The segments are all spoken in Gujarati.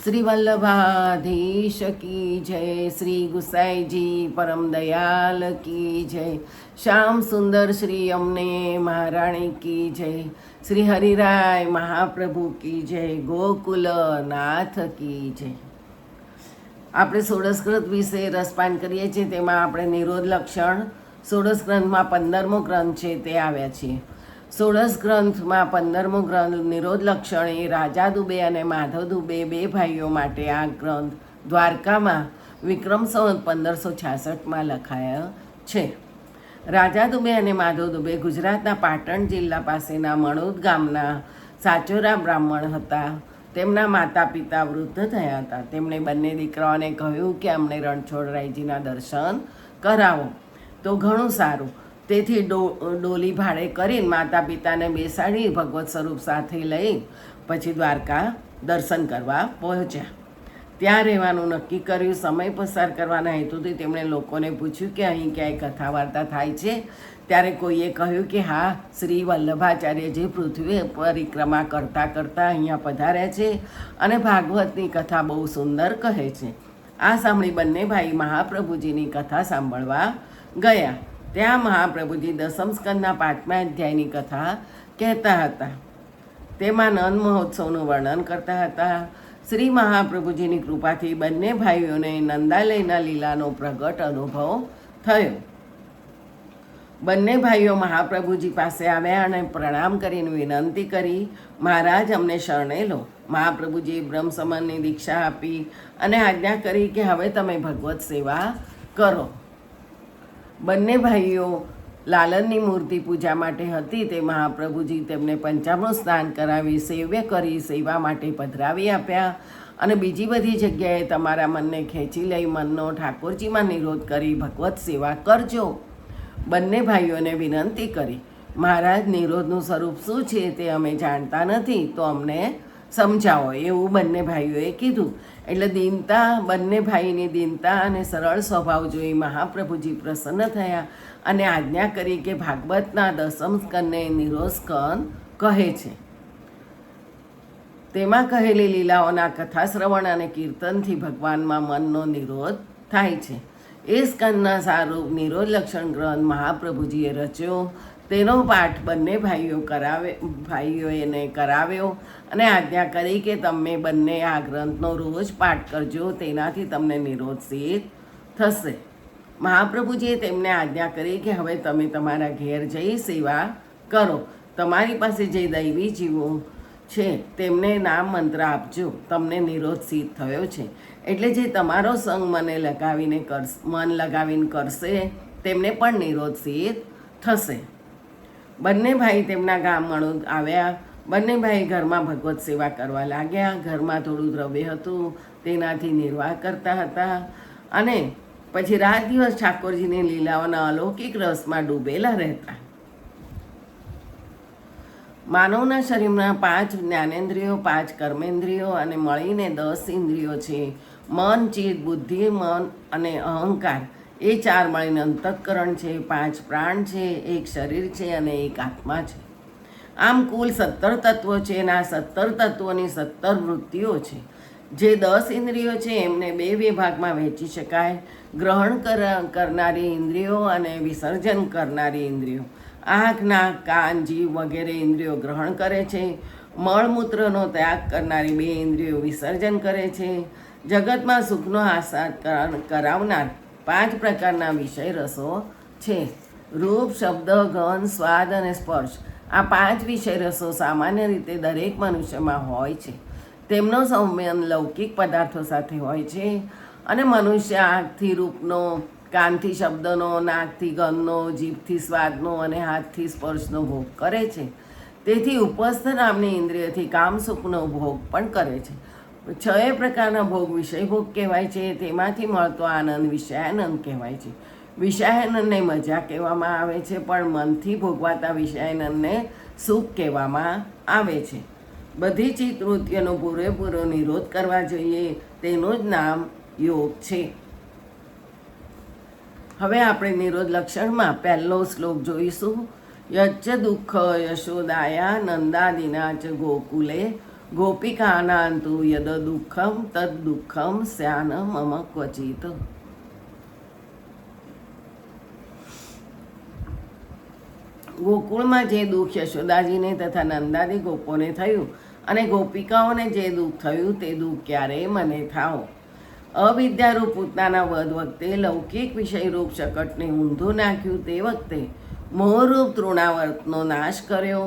શ્રી વલ્લભાધીશ કી જય, શ્રી ગુસાઈજી પરમ દયાલ કી જય, શ્યામ સુંદર શ્રી અમને મહારાણી કી જય, શ્રી હરિરાય મહાપ્રભુ કી જય, ગોકુલ નાથ કી જય. આપણે ષોડશગ્રંથ વિશે રસપાન કરીએ છીએ. તેમાં આપણે નિરોધ લક્ષણ ષોડશ ગ્રંથમાં 15મો ગ્રંથ છે તે આવ્યા છીએ. ષોડશ ગ્રંથમાં 15મો ગ્રંથ નિરોધ લક્ષણ એ રાજા દુબે અને માધવ દુબે બે ભાઈઓ માટે આ ગ્રંથ દ્વારકામાં વિક્રમ સંવત 1566માં લખાયો છે. રાજા દુબે અને માધવ દુબે ગુજરાતના પાટણ જિલ્લા પાસેના મણોદ ગામના સાચોરા બ્રાહ્મણ હતા. તેમના માતા પિતા વૃદ્ધ થયા હતા. તેમણે બંને દીકરાઓને કહ્યું કે અમને રણછોડરાયજીના દર્શન કરાવો તો ઘણું સારું. તેથી ડોલી ભાડે કરીને માતા પિતાને બેસાડી ભગવત સ્વરૂપ સાથે લઈ પછી દ્વારકા દર્શન કરવા પહોંચ્યા. ત્યાં રહેવાનું નક્કી કર્યું. સમય પસાર કરવાના હેતુથી તેમણે લોકોને પૂછ્યું કે અહીં ક્યાંય કથા વાર્તા થાય છે. ત્યારે કોઈએ કહ્યું કે હા, શ્રી વલ્લભાચાર્યજી પૃથ્વી પરિક્રમા કરતાં કરતાં અહીંયા પધાર્યા છે અને ભાગવતની કથા બહુ સુંદર કહે છે. આ સાંભળી બંને ભાઈ મહાપ્રભુજીની કથા સાંભળવા ગયા. ત્યાં મહાપ્રભુજી દસમ સ્કંદના 5મા અધ્યાયની કથા કહેતા હતા. તેમાં નંદ મહોત્સવનું વર્ણન કરતા હતા. શ્રી મહાપ્રભુજીની કૃપાથી બંને ભાઈઓને નંદાલયના લીલાનો પ્રગટ અનુભવ થયો. બંને ભાઈઓ મહાપ્રભુજી પાસે આવ્યા અને પ્રણામ કરીને વિનંતી કરી, મહારાજ અમને શરણે લો. મહાપ્રભુજીએ બ્રહ્મસમાનની દીક્ષા આપી અને આજ્ઞા કરી કે હવે તમે ભગવત સેવા કરો. બંને ભાઈઓ લાલનની મૂર્તિ પૂજા માટે હતી. તે મહાપ્રભુજી તેમને પંચામૃત સ્નાન કરાવી સેવ્ય કરી સેવા માટે પધરાવી આપ્યા અને બીજી બધી જગ્યાએ તમારા મનને ખેંચી લઈ મનનો ઠાકોરજીમાં નિરોધ કરી ભગવત સેવા કરજો. બંને ભાઈઓને વિનંતી કરી, મહારાજ નિરોધનું સ્વરૂપ શું છે તે અમે જાણતા નથી, તો અમને સમજાવો, એવું બંને ભાઈઓએ કીધું. એટલે દીનતા, બંને ભાઈની દીનતા અને સરળ સ્વભાવ જોઈ મહાપ્રભુજી પ્રસન્ન થયા અને આજ્ઞા કરી કે ભાગવતના દસમ સ્કંદને નિરોધ સ્કંદ કહે છે. તેમાં કહેલી લીલાઓના કથા શ્રવણ અને કીર્તનથી ભગવાનમાં મનનો નિરોધ થાય છે. એ સ્કંદના સારું નિરોધ લક્ષણ ગ્રંથ મહાપ્રભુજીએ રચ્યો. તેનો પાઠ બંને ભાઈઓને કરાવ્યો અને આજ્ઞા કરી કે તમે બંને આ ગ્રંથનો રોજ પાઠ કરજો, તેનાથી તમને નિરોધ સિદ્ધ થશે. મહાપ્રભુજીએ તેમને આજ્ઞા કરી કે હવે તમે તમારા ઘેર જઈ સેવા કરો. તમારી પાસે જે દૈવી જીવો છે તેમને નામ મંત્ર આપજો. તમને નિરોધ સિદ્ધ થયો છે એટલે જે તમારો સંગ મન લગાવીને કરશે તેમને પણ નિરોધ સિદ્ધ થશે. બંને ભાઈ તેમના ગામ મણોદ આવ્યા. બંને ભાઈ ઘરમાં ભગવત સેવા કરવા લાગ્યા. ઘરમાં થોડું દ્રવ્ય હતું, તેનાથી નિર્વાહ કરતા હતા અને પછી રાત દિવસ ઠાકોરજીની લીલાઓના અલૌકિક રસમાં ડૂબેલા રહેતા. માનવના શરીરના 5 જ્ઞાનેન્દ્રિયો, 5 કર્મેન્દ્રિયો અને મળીને 10 ઇન્દ્રિયો છે. મન, ચિત્ત, બુદ્ધિ, મન અને અહંકાર એ 4 મળીને અંતઃકરણ છે. 5 પ્રાણ છે, 1 શરીર છે અને 1 આત્મા છે. આમ કુલ 17 તત્વો છે અને આ 17 તત્વોની 17 વૃત્તિઓ છે. જે 10 ઇન્દ્રિયો છે એમને 2 વિભાગમાં વહેંચી શકાય: ગ્રહણ કરનારી ઇન્દ્રિયો અને વિસર્જન કરનારી ઇન્દ્રિયો. આંખ, નાક, કાન, જીવ વગેરે ઇન્દ્રિયો ગ્રહણ કરે છે. મળમૂત્રનો ત્યાગ કરનારી 2 ઇન્દ્રિયો વિસર્જન કરે છે. જગતમાં સુખનો આસ્વાદ કરાવનાર 5 પ્રકારના વિષય રસો છે: રૂપ, શબ્દ, ગંધ, સ્વાદ અને સ્પર્શ. આ 5 વિષય રસો સામાન્ય રીતે દરેક મનુષ્યમાં હોય છે. તેમનો સંબંધ લૌકિક પદાર્થો સાથે હોય છે અને મનુષ્ય આંખથી રૂપનો, કાનથી શબ્દનો, નાકથી ગંધનો, જીભથી સ્વાદનો અને હાથથી સ્પર્શનો ભોગ કરે છે. તેથી ઉપસ્થ નામની ઇન્દ્રિયથી કામ સુખનો ભોગ પણ કરે છે. 6 પ્રકારના ભોગ વિષય ભોગ કહેવાય છે. તેમાંથી મળતો આનંદ વિષયાનંદ કહેવાય છે. વિષયાનંદને મજા કહેવામાં આવે છે, પણ મનથી ભોગવાતા વિષયાનંદને સુખ કહેવામાં આવે છે. બધી ચિત્તવૃત્તિઓનો પૂરેપૂરો નિરોધ કરવા જોઈએ, તેનું જ નામ યોગ છે. હવે આપણે નિરોધ લક્ષણમાં પહેલો શ્લોક જોઈશું. યચ્ચ દુઃખ યશોદાયા નંદાદિના ચ ગોકુલે ગોપિકાનાંતુ યદ દુઃખમ તદ દુઃખમ સ્યાન મમ ક્વચિત. ગોકુળમાં જે દુઃખ યશોદાજીને તથા નંદાદી ગોપોને થયું અને ગોપિકાઓને જે દુઃખ થયું તે દુઃખ ક્યારેય મને થાઓ. અવિદ્યારૂપ પૂતનાના વધ વખતે લૌકિક વિષયરૂપ શકટને ઊંધું નાખ્યું તે વખતે મોહરૂપ તૃણાવર્તનો નાશ કર્યો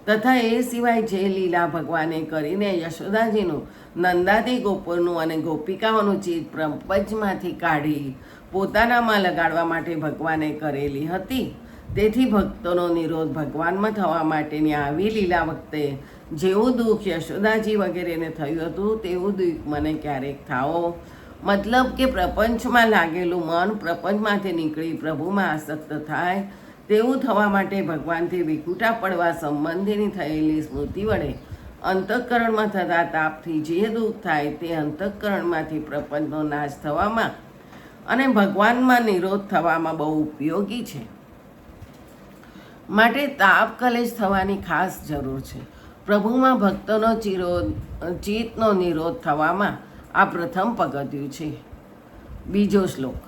તથા એ સિવાય જે લીલા ભગવાને કરીને યશોદાજીનું નંદાદી ગોપોનું અને ગોપિકાઓનું ચિત્ત પ્રપંચમાંથી કાઢી પોતાનામાં લગાડવા માટે ભગવાને કરેલી હતી. તેથી ભક્તોનો નિરોધ ભગવાનમાં થવા માટેની આવી લીલા વખતે જેવું દુઃખ યશોદાજી વગેરેને થયું હતું તેવું દુઃખ મને ક્યારેક થાઓ. મતલબ કે પ્રપંચમાં લાગેલું મન પ્રપંચમાંથી નીકળી પ્રભુમાં આસક્ત થાય તેવું થવા માટે ભગવાનથી વિકુટા પડવા સંબંધીની થયેલી સ્મૃતિ વડે અંતઃકરણમાં થતા તાપથી જે દુઃખ થાય તે અંતઃકરણમાંથી પ્રપંચનો નાશ થવામાં અને ભગવાનમાં નિરોધ થવામાં બહુ ઉપયોગી છે. માટે તાપ કલેશ થવાની ખાસ જરૂર છે. પ્રભુમાં ભક્તોનો ચિત્તનો નિરોધ થવામાં આ પ્રથમ પગથિયું છે. બીજો શ્લોક.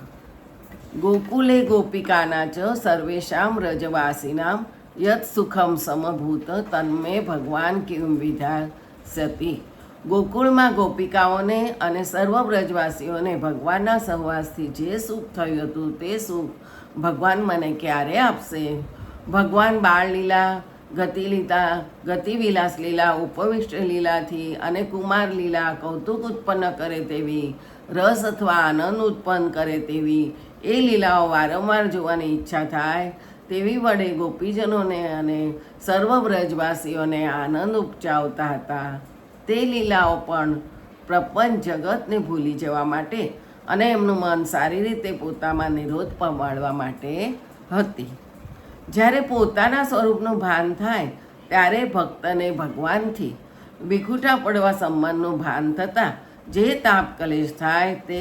ગોકુલે ગોપિકાના ચ સર્વેશામ વ્રજવાસીનામ યત સુખમ સમભૂત તન્મે ભગવાન કિમ વિધાસ્યતિ. ગોકુળમાં ગોપિકાઓને અને સર્વ વ્રજવાસીઓને ભગવાનના સહવાસથી જે સુખ થયું હતું તે સુખ ભગવાન મને ક્યારે આપશે? ભગવાન બાળ લીલા, ગતિવિલાસ લીલા, ઉપવિષ્ટ લીલાથી અને કુમાર લીલા કૌતુક ઉત્પન્ન કરે તેવી, રસ અથવા આનંદ ઉત્પન્ન કરે તેવી એ લીલાઓ વારંવાર જોવાની ઈચ્છા થાય તેવી વડે ગોપીજનોને અને સર્વ વ્રજવાસીઓને આનંદ ઉપજાવતા હતા. તે લીલાઓ પણ પ્રપંચ જગતને ભૂલી જવા માટે અને એમનું મન સારી રીતે પોતામાં નિરોધ પમાડવા માટે હતી. જ્યારે પોતાના સ્વરૂપનું ભાન થાય ત્યારે ભક્તને ભગવાનથી વિખૂટા પડવા સંબંધનું ભાન થતાં જે તાપ કલેશ થાય તે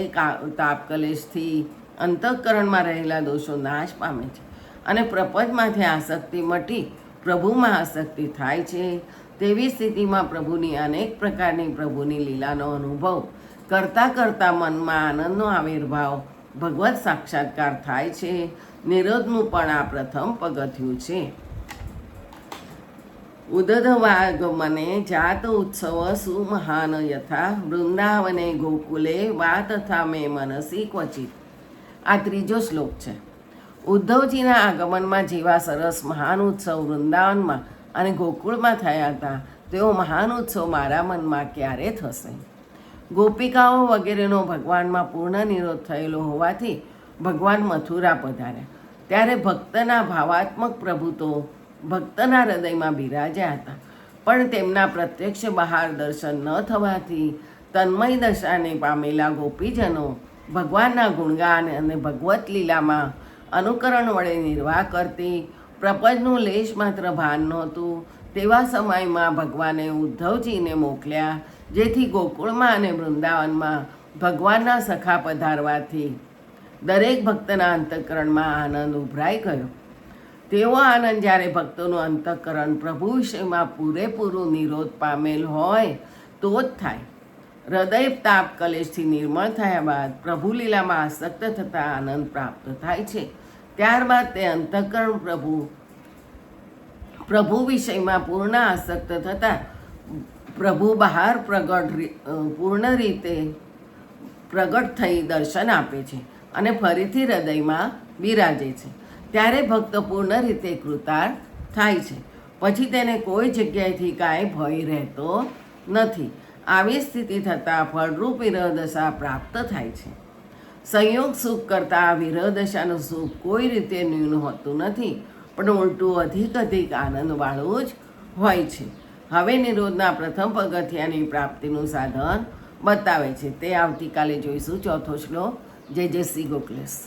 તાપ કલેશથી અંતઃકરણમાં રહેલા દોષો નાશ પામે છે અને પ્રપંચમાંથી આસક્તિ મટી પ્રભુમાં આસક્તિ થાય છે. તેવી સ્થિતિમાં પ્રભુની અનેક પ્રકારની પ્રભુની લીલાનો અનુભવ કરતાં કરતાં મનમાં આનંદનો આવિર્ભાવ ભગવત સાક્ષાત્કાર થાય છે. નિરોધનું પણ આ પ્રથમ પગથિયું છે. ઉદધવાગમને જાત ઉત્સવ સુમહાન યથા વૃંદાવને ગોકુલે વા તથા મે મનસી ક્વચિત. આ ત્રીજો શ્લોક છે. ઉદ્ધવજીના આગમનમાં જેવા સરસ મહાન ઉત્સવ વૃંદાવનમાં અને ગોકુળમાં થયા હતા તેવો મહાન ઉત્સવ મારા મનમાં ક્યારે થશે? ગોપિકાઓ વગેરેનો ભગવાનમાં પૂર્ણ નિરોધ થયેલો હોવાથી ભગવાન મથુરા પધાર્યા ત્યારે ભક્તના ભાવાત્મક પ્રભુ તો ભક્તના હૃદયમાં બિરાજ્યા હતા, પણ તેમના પ્રત્યક્ષ બહાર દર્શન ન થવાથી તન્મય દશાને પામેલા ગોપીજનો ભગવાનના ગુણગાન અને ભગવત લીલામાં અનુકરણ વડે નિર્વાહ કરતી પ્રપંચનું લેશ માત્ર ભાન નહોતું તેવા સમયમાં ભગવાને ઉદ્ધવજીને મોકલ્યા, જેથી ગોકુળમાં અને વૃંદાવનમાં ભગવાનના સખા પધારવાથી દરેક ભક્તના અંતઃકરણમાં આનંદ ઉભરાઈ ગયો. તેવો આનંદ જ્યારે ભક્તોનું અંતઃકરણ પ્રભુ વિષયમાં પૂરેપૂરું નિરોધ પામેલ હોય તો જ થાય. હૃદય તાપ કલેશથી નિર્મળ થયા બાદ પ્રભુ લીલામાં આસક્ત થતાં આનંદ પ્રાપ્ત થાય છે. ત્યારબાદ તે અંતઃકરણ પ્રભુ વિષયમાં પૂર્ણ આસક્ત થતાં પ્રભુ બહાર પૂર્ણ રીતે પ્રગટ થઈ દર્શન આપે છે અને ફરીથી હૃદયમાં બિરાજે છે. ત્યારે ભક્ત પૂર્ણ રીતે કૃતાર્થ થાય છે. પછી તેને કોઈ જગ્યાએથી કાંઈ ભય રહેતો નથી. આવી સ્થિતિ થતાં ફળરૂપ વિરહદશા પ્રાપ્ત થાય છે. સંયોગ સુખ કરતાં વિરહદશાનું સુખ કોઈ રીતે ન્યૂન હોતું નથી, પણ ઉલટું અધિક આનંદવાળું જ હોય છે. હવે નિરોધના પ્રથમ પગથિયાની પ્રાપ્તિનું સાધન બતાવે છે. તે આવતીકાલે જોઈશું. ચોથો શ્લોક. જય જય શ્રી ગોકુલેશ.